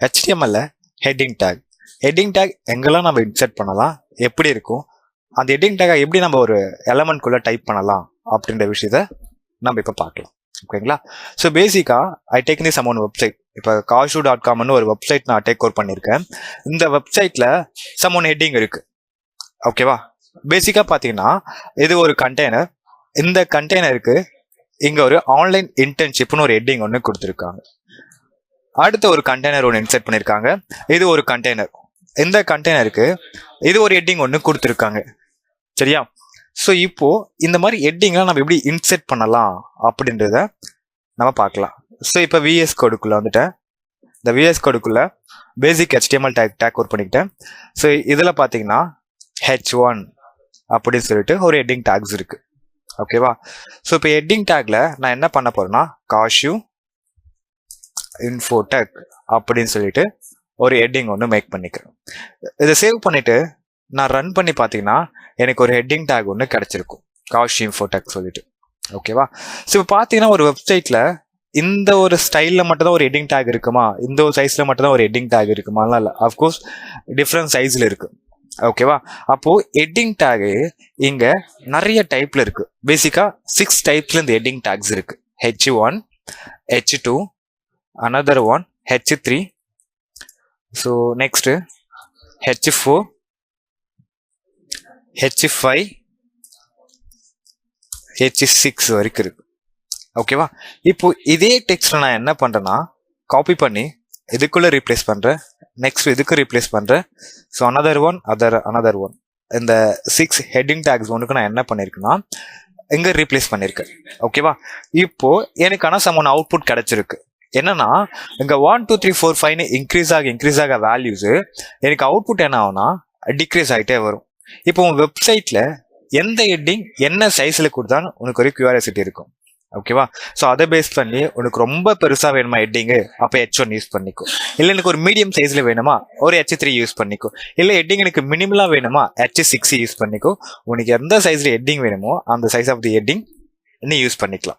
HTML heading take. Heading take எங்கெல்லாம் நம்ம insert பண்ணலாம், எப்படி இருக்கும், அந்த ஹெட்டிங் டேக்கை எப்படி நம்ம ஒரு எலமெண்ட்குள்ளே டைப் பண்ணலாம் அப்படின்ற விஷயத்த நம்ம இப்போ பார்க்கலாம். ஓகேங்களா? ஸோ பேசிக்காக I take this amount website. இப்போ kashu.comனு ஒரு வெப்சைட் நான் டேக் ஓவர் பண்ணியிருக்கேன். இந்த வெப்சைட்டில் சமோன் ஹெட்டிங் இருக்குது. ஓகேவா? பேசிக்காக பார்த்தீங்கன்னா இது ஒரு கண்டெய்னர். இந்த கண்டெய்னருக்கு இங்கே ஒரு ஆன்லைன் இன்டர்ன்ஷிப்னு ஒரு ஹெட்டிங் ஒன்று கொடுத்துருக்காங்க. அடுத்த ஒரு கண்டெய்னர் ஒன்று இன்சர்ட் பண்ணியிருக்காங்க. இது ஒரு கண்டெய்னர். இந்த கண்டெய்னருக்கு இது ஒரு ஹெட்டிங் ஒன்று கொடுத்துருக்காங்க. சரியா? ஸோ இப்போ இந்த மாதிரி ஹெட்டிங்லாம் நம்ம எப்படி இன்சர்ட் பண்ணலாம் அப்படின்றத நம்ம பார்க்கலாம். ஸோ இப்போ விஎஸ் கோடுக்குள்ளே வந்துட்டேன். இந்த விஎஸ் கோடுக்குள்ளே பேசிக் HTML டேக் ஒர்க் பண்ணிக்கிட்டேன். ஸோ இதில் பார்த்தீங்கன்னா H1 அப்படின்னு சொல்லிட்டு ஒரு ஹெட்டிங் டேக்ஸ் இருக்கு. ஓகேவா? ஸோ இப்போ ஹெட்டிங் டேக்ல நான் என்ன பண்ண போறேன்னா காஷு இன்ஃபோடெக் அப்படின்னு சொல்லிட்டு ஒரு ஹெட்டிங் ஒன்று மேக் பண்ணிக்கிறேன். இதை சேவ் பண்ணிட்டு நான் ரன் பண்ணி பார்த்தீங்கன்னா எனக்கு ஒரு ஹெட்டிங் டேக் ஒன்று கிடைச்சிருக்கும், காஷு இன்ஃபோடெக் சொல்லிட்டு. ஓகேவா? ஸோ இப்போ பார்த்தீங்கன்னா ஒரு வெப்சைட்ல இந்த ஒரு ஸ்டைலில் மட்டும் தான் ஒரு ஹெட்டிங் டேக் இருக்குமா, இந்த ஒரு சைஸ்ல மட்டும் தான் ஒரு ஹெட்டிங் டேக் இருக்குமாலாம் இல்லை. அஃப்கோர்ஸ் டிஃப்ரெண்ட் சைஸ்ல இருக்கு. ஓகேவா? அப்போ ஹெட்டிங் டேக் இங்க நிறைய டைப்ல இருக்கு. பேசிக்கா 6 டைப்ஸ்ல இந்த ஹெட்டிங் டேக்ஸ் இருக்கு. H1, H2, another one H3, so next H4, H5, H6 வரைக்கும் இருக்கு. ஓகேவா? இப்போ இதே டெக்ஸ்ட்ல நான் என்ன பண்றேன்னா காப்பி பண்ணி இதுக்குள்ள ரீப்ளேஸ் பண்றேன், நெக்ஸ்ட் இதுக்கு ரீப்ளேஸ் பண்றேன். ஸோ another one இந்த 6 ஹெட்டிங் டேக்ஸ் ஒன்றுக்கு நான் என்ன பண்ணிருக்கேன்னா இங்க ரீப்ளேஸ் பண்ணிருக்கேன். ஓகேவா? இப்போ எனக்கான சமன் அவுட்புட் கிடைச்சிருக்கு. என்னன்னா இங்க 1 2 3 4 5 இன்க்ரீஸ் ஆக வேல்யூஸ் எனக்கு அவுட்புட் என்ன ஆகும்னா டிக்ரீஸ் ஆகிட்டே வரும். இப்போ உன் வெப்சைட்ல எந்த ஹெட்டிங் என்ன சைஸ்ல கொடுத்தாலும் உனக்கு ஒரு கியூரியாசிட்டி இருக்கும். ஓகேவா? ஸோ அதை பேஸ் பண்ணி உனக்கு ரொம்ப பெருசா வேணுமா ஹெட்டிங்கு, அப்போ H1 யூஸ் பண்ணிக்கோ. இல்லை எனக்கு ஒரு மீடியம் சைஸ்ல வேணுமா ஒரு H3 யூஸ் பண்ணிக்கோ. இல்லை ஹெட்டிங் எனக்கு மினிமலா வேணுமா H6 யூஸ் பண்ணிக்கோ. உனக்கு எந்த சைஸ்ல ஹெட்டிங் வேணுமோ அந்த சைஸ் ஆஃப் தி ஹெட்டிங் நீ யூஸ் பண்ணிக்கலாம்.